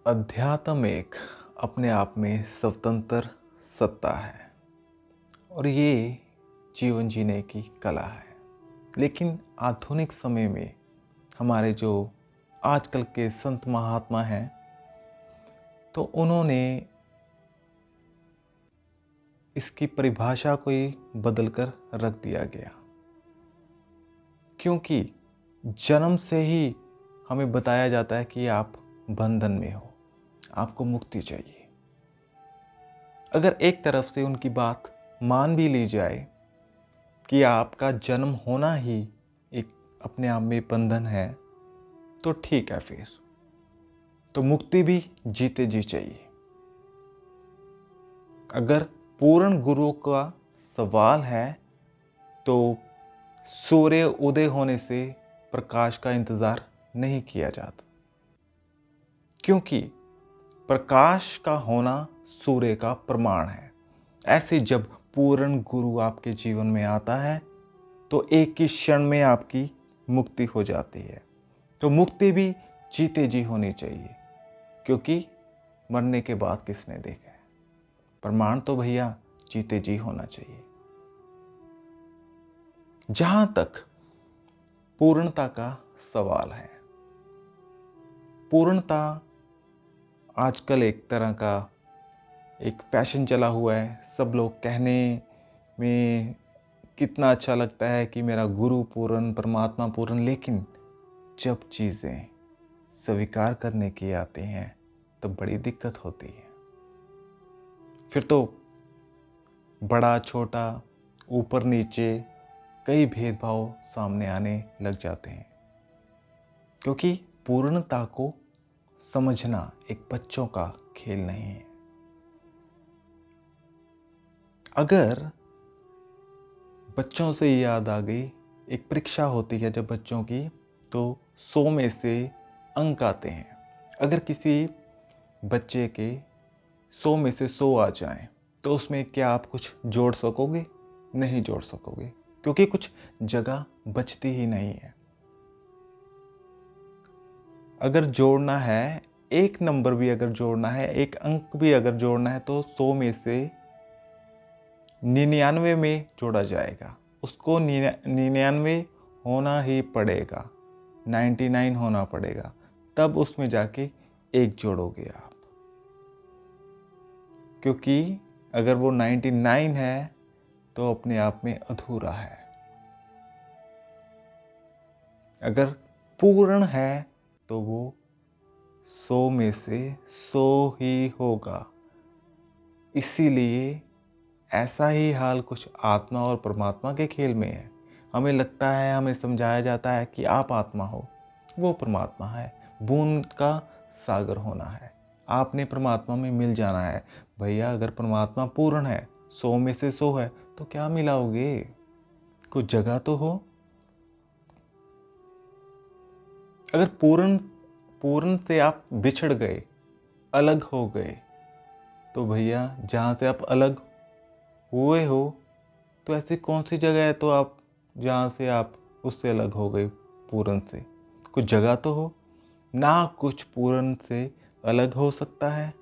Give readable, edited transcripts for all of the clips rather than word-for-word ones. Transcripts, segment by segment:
अध्यात्म एक अपने आप में स्वतंत्र सत्ता है और ये जीवन जीने की कला है। लेकिन आधुनिक समय में हमारे जो आजकल के संत महात्मा हैं तो उन्होंने इसकी परिभाषा को ही बदल कर रख दिया गया, क्योंकि जन्म से ही हमें बताया जाता है कि आप बंधन में हो, आपको मुक्ति चाहिए। अगर एक तरफ से उनकी बात मान भी ली जाए कि आपका जन्म होना ही एक अपने आप में बंधन है, तो ठीक है, फिर तो मुक्ति भी जीते जी चाहिए। अगर पूर्ण गुरु का सवाल है तो सूर्य उदय होने से प्रकाश का इंतजार नहीं किया जाता, क्योंकि प्रकाश का होना सूर्य का प्रमाण है। ऐसे जब पूर्ण गुरु आपके जीवन में आता है तो एक ही क्षण में आपकी मुक्ति हो जाती है। तो मुक्ति भी जीते जी होनी चाहिए, क्योंकि मरने के बाद किसने देखा है। प्रमाण तो भैया जीते जी होना चाहिए। जहां तक पूर्णता का सवाल है, पूर्णता आजकल एक तरह का एक फैशन चला हुआ है। सब लोग कहने में कितना अच्छा लगता है कि मेरा गुरु पूर्ण, परमात्मा पूर्ण, लेकिन जब चीज़ें स्वीकार करने की आती हैं तो बड़ी दिक्कत होती है। फिर तो बड़ा छोटा, ऊपर नीचे कई भेदभाव सामने आने लग जाते हैं, क्योंकि पूर्णता को समझना एक बच्चों का खेल नहीं है। अगर बच्चों से याद आ गई, एक परीक्षा होती है जब बच्चों की, तो 100 में से अंक आते हैं। अगर किसी बच्चे के 100 में से 100 आ जाएं तो उसमें क्या आप कुछ जोड़ सकोगे? नहीं जोड़ सकोगे, क्योंकि कुछ जगह बचती ही नहीं है। अगर जोड़ना है, एक नंबर भी अगर जोड़ना है, एक अंक भी अगर जोड़ना है, तो 100 में से 99 में जोड़ा जाएगा। उसको 99 होना ही पड़ेगा, 99 होना पड़ेगा, तब उसमें जाके एक जोड़ोगे आप। क्योंकि अगर वो 99 है तो अपने आप में अधूरा है। अगर पूर्ण है तो वो 100 में से 100 ही होगा। इसीलिए ऐसा ही हाल कुछ आत्मा और परमात्मा के खेल में है। हमें लगता है, हमें समझाया जाता है कि आप आत्मा हो, वो परमात्मा है। बूंद का सागर होना है, आपने परमात्मा में मिल जाना है। भैया अगर परमात्मा पूर्ण है, 100 में से 100 है, तो क्या मिलाओगे? कुछ जगह तो हो। अगर पूर्ण से आप बिछड़ गए, अलग हो गए, तो भैया जहाँ से आप अलग हुए हो, तो ऐसी कौन सी जगह है तो आप जहाँ से आप उससे अलग हो गए पूर्ण से? कुछ जगह तो हो ना। कुछ पूर्ण से अलग हो सकता है,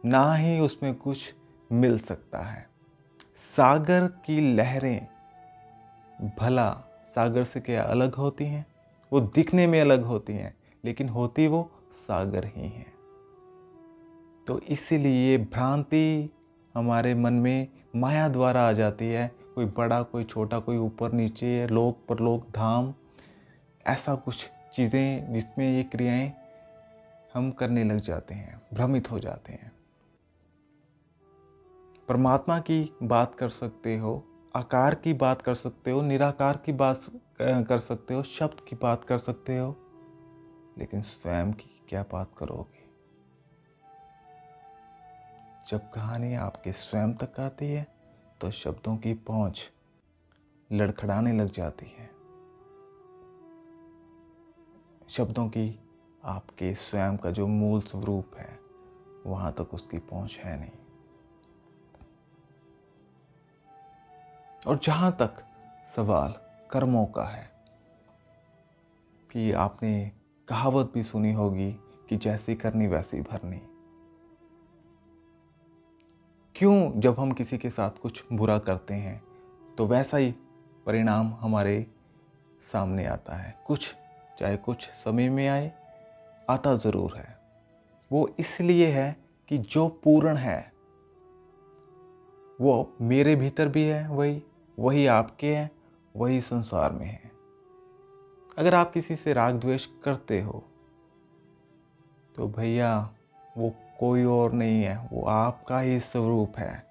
ना ही उसमें कुछ मिल सकता है। सागर की लहरें भला सागर से क्या अलग होती हैं? वो दिखने में अलग होती हैं, लेकिन होती वो सागर ही हैं। तो इसीलिए भ्रांति हमारे मन में माया द्वारा आ जाती है। कोई बड़ा, कोई छोटा, कोई ऊपर नीचे, लोक परलोक धाम, ऐसा कुछ चीज़ें जिसमें ये क्रियाएं हम करने लग जाते हैं, भ्रमित हो जाते हैं। परमात्मा की बात कर सकते हो, आकार की बात कर सकते हो, निराकार की बात कर सकते हो, शब्द की बात कर सकते हो, लेकिन स्वयं की क्या बात करोगे? जब कहानी आपके स्वयं तक आती है तो शब्दों की पहुंच लड़खड़ाने लग जाती है। शब्दों की आपके स्वयं का जो मूल स्वरूप है, वहां तक उसकी पहुंच है नहीं। और जहां तक सवाल कर्मों का है, कि आपने कहावत भी सुनी होगी कि जैसी करनी वैसी भरनी। क्यों जब हम किसी के साथ कुछ बुरा करते हैं तो वैसा ही परिणाम हमारे सामने आता है। कुछ चाहे कुछ समय में आए, आता ज़रूर है। वो इसलिए है कि जो पूर्ण है वो मेरे भीतर भी है, वही आपके है, वही संसार में है। अगर आप किसी से राग द्वेष करते हो तो भैया वो कोई और नहीं है, वो आपका ही स्वरूप है।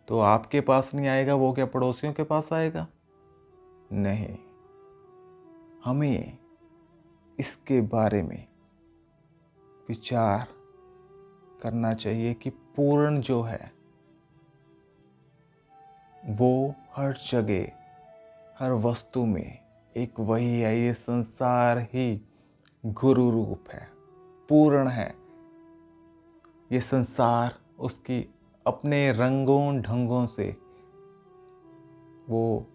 तो आपके पास नहीं आएगा, वो क्या पड़ोसियों के पास आएगा? नहीं। हमें इसके बारे में विचार करना चाहिए कि पूर्ण जो है वो हर जगह, हर वस्तु में एक वही है। ये संसार ही गुरु रूप है, पूर्ण है। ये संसार उसकी अपने रंगों ढंगों से वो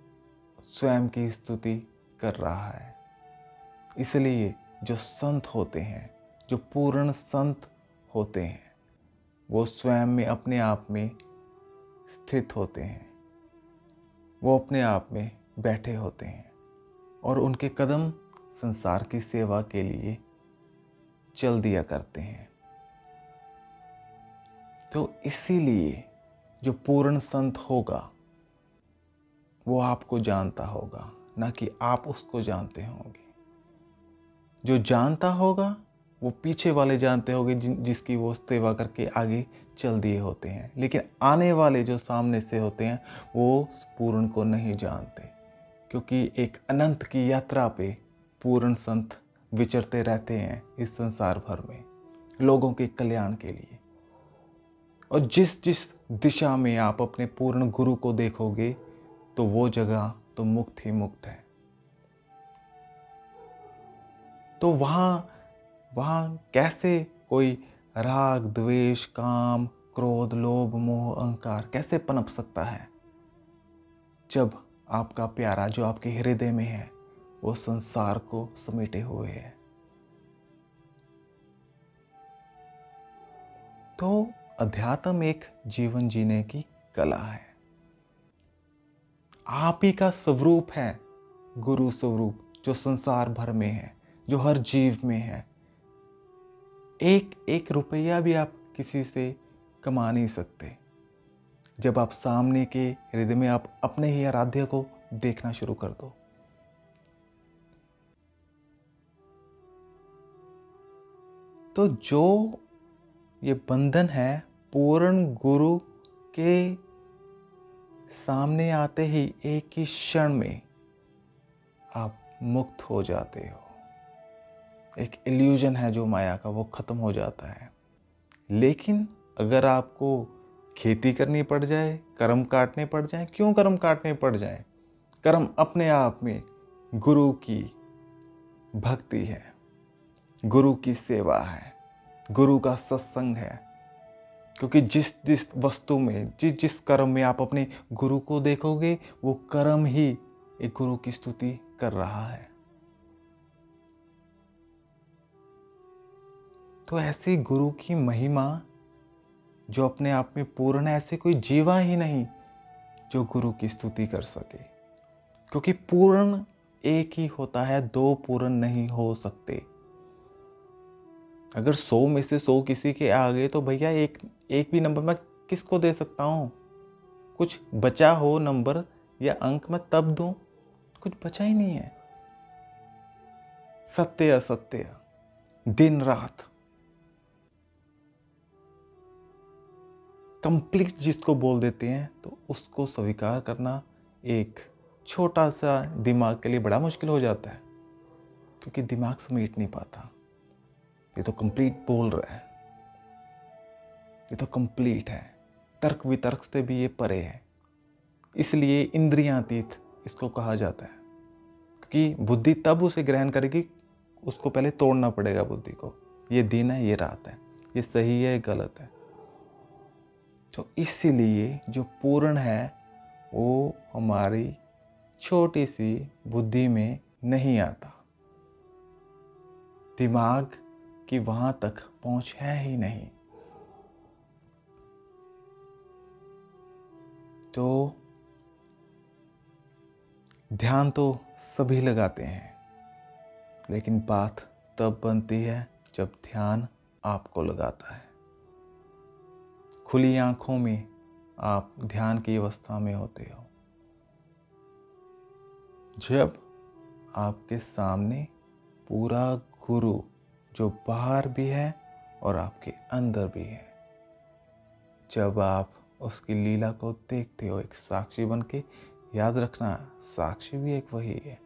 स्वयं की स्तुति कर रहा है। इसलिए जो संत होते हैं, जो पूर्ण संत होते हैं, वो स्वयं में अपने आप में स्थित होते हैं। वो अपने आप में बैठे होते हैं और उनके कदम संसार की सेवा के लिए चल दिया करते हैं। तो इसीलिए जो पूर्ण संत होगा वो आपको जानता होगा, ना कि आप उसको जानते होंगे। जो जानता होगा वो पीछे वाले जानते होंगे जिसकी वो सेवा करके आगे चल दिए होते हैं। लेकिन आने वाले जो सामने से होते हैं वो पूर्ण को नहीं जानते, क्योंकि एक अनंत की यात्रा पे पूर्ण संत विचरते रहते हैं इस संसार भर में लोगों के कल्याण के लिए। और जिस जिस दिशा में आप अपने पूर्ण गुरु को देखोगे तो वो जगह तो मुक्त ही मुक्त है। तो वहाँ कैसे कोई राग द्वेष काम क्रोध लोभ मोह अहंकार कैसे पनप सकता है, जब आपका प्यारा जो आपके हृदय में है वो संसार को समेटे हुए है। तो अध्यात्म एक जीवन जीने की कला है। आप ही का स्वरूप है गुरु स्वरूप, जो संसार भर में है, जो हर जीव में है। एक एक रुपया भी आप किसी से कमा नहीं सकते जब आप सामने के हृदय में आप अपने ही आराध्य को देखना शुरू कर दो। तो जो ये बंधन है पूर्ण गुरु के सामने आते ही एक ही क्षण में आप मुक्त हो जाते हो। एक इल्यूजन है जो माया का, वो खत्म हो जाता है। लेकिन अगर आपको खेती करनी पड़ जाए, कर्म काटने पड़ जाए, क्यों कर्म काटने पड़ जाए? कर्म अपने आप में गुरु की भक्ति है, गुरु की सेवा है, गुरु का सत्संग है। क्योंकि जिस जिस वस्तु में, जिस जिस कर्म में आप अपने गुरु को देखोगे वो कर्म ही एक गुरु की स्तुति कर रहा है। तो ऐसी गुरु की महिमा जो अपने आप में पूर्ण है, ऐसे कोई जीवा ही नहीं जो गुरु की स्तुति कर सके। क्योंकि पूर्ण एक ही होता है, दो पूर्ण नहीं हो सकते। अगर 100 में से 100 किसी के आ गए तो भैया एक भी नंबर मैं किसको दे सकता हूँ? कुछ बचा हो नंबर या अंक मैं तब दूं, कुछ बचा ही नहीं है। सत्य असत्य, दिन रात, कंप्लीट जिसको बोल देते हैं, तो उसको स्वीकार करना एक छोटा सा दिमाग के लिए बड़ा मुश्किल हो जाता है, क्योंकि दिमाग समेट नहीं पाता। ये तो कंप्लीट बोल रहा है, ये तो कंप्लीट है, तर्क वितर्क से भी ये परे है। इसलिए इंद्रियातीत इसको कहा जाता है, क्योंकि बुद्धि तब उसे ग्रहण करेगी, उसको पहले तोड़ना पड़ेगा बुद्धि को। ये दिन है, ये रात है, ये सही है, ये गलत है। तो इसीलिए जो पूर्ण है वो हमारी छोटी सी बुद्धि में नहीं आता। दिमाग कि वहां तक पहुंच है ही नहीं। तो ध्यान तो सभी लगाते हैं, लेकिन बात तब बनती है जब ध्यान आपको लगाता है। खुली आंखों में आप ध्यान की अवस्था में होते हो, जब आपके सामने पूरा गुरु जो बाहर भी है और आपके अंदर भी है, जब आप उसकी लीला को देखते हो एक साक्षी बन के। याद रखना, साक्षी भी एक वही है।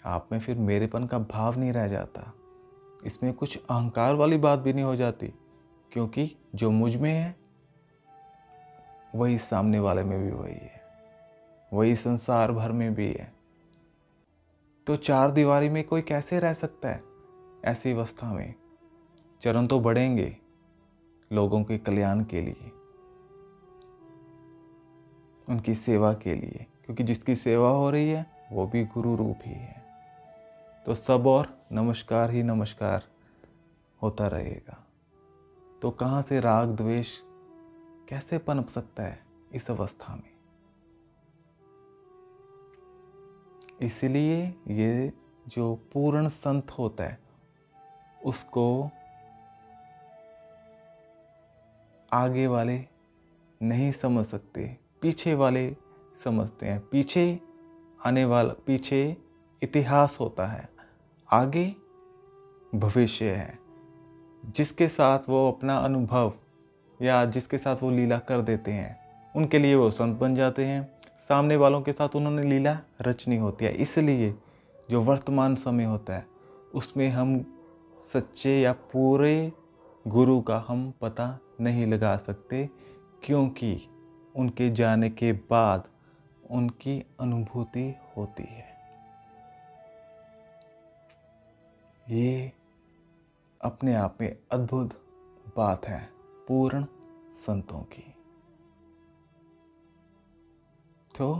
आप में फिर मेरेपन का भाव नहीं रह जाता, इसमें कुछ अहंकार वाली बात भी नहीं हो जाती, क्योंकि जो मुझ में है वही सामने वाले में भी वही है, वही संसार भर में भी है। तो चार दीवारी में कोई कैसे रह सकता है ऐसी अवस्था में? चरण तो बढ़ेंगे लोगों के कल्याण के लिए, उनकी सेवा के लिए, क्योंकि जिसकी सेवा हो रही है वो भी गुरु रूप ही है। तो सब और नमस्कार ही नमस्कार होता रहेगा। तो कहाँ से राग द्वेष कैसे पनप सकता है इस अवस्था में? इसलिए ये जो पूर्ण संत होता है उसको आगे वाले नहीं समझ सकते, पीछे वाले समझते हैं। पीछे आने वाला, पीछे इतिहास होता है, आगे भविष्य है। जिसके साथ वो अपना अनुभव या जिसके साथ वो लीला कर देते हैं, उनके लिए वो संत बन जाते हैं। सामने वालों के साथ उन्होंने लीला रचनी होती है। इसलिए जो वर्तमान समय होता है उसमें हम सच्चे या पूरे गुरु का हम पता नहीं लगा सकते, क्योंकि उनके जाने के बाद उनकी अनुभूति होती है। ये अपने आप में अद्भुत बात है पूर्ण संतों की। तो